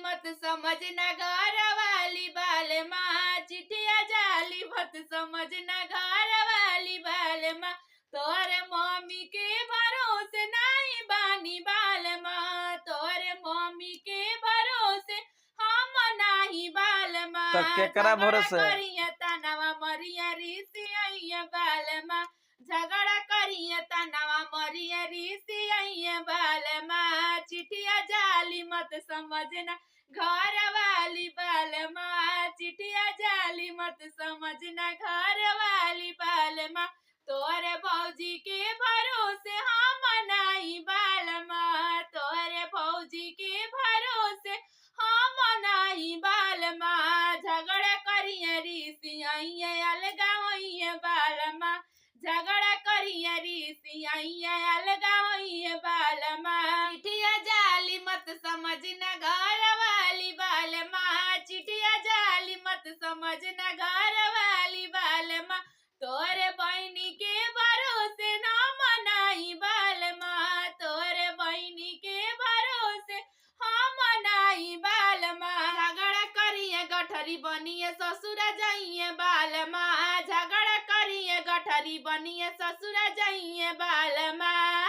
मत समझना घर वाली बाल माँ, चिट्ठिया जाली मत समझना घर वाली बाल माँ, तोरे मम्मी के भरोसे नहीं बानी बाल माँ, तोरे मम्मी के भरोसे हम नहीं बाल माँ। तो केकरा भरोसे करिए तनवा मरिया ऋषि बाल माँ, झगड़ा करिए तनवा मरिया ऋषि बाल माँ, चिट्ठिया जाली मत समझना घर वाली बाल माँ, चिट्ठिया जाली मत समझना घर वाली बाल माँ, तोरे भौजी के भरोसे हम नहीं बाल माँ, तोरे भौजी के भरोसे हम नहीं बाल माँ, झगड़ा करिए ऋषि अलगा होइए बाल माँ, झगड़ा करिए ऋषि अलगा होइए बाल माँ, चिट्ठिया जाली मत समझना घर वाली बाल माँ, चिट्ठिया जाली मत समझना घर वाली बाल माँ, तोरे बहनी के भरोसे ना मनाई बाल माँ, तोरे बहनी के भरोसे हम मनाई बाल माँ, झगड़ा करिए गठरी बनिए ससुरा जाइए बाल माँ, झगड़ा करिए गठरी बनिए ससुरा जाइए बाल माँ।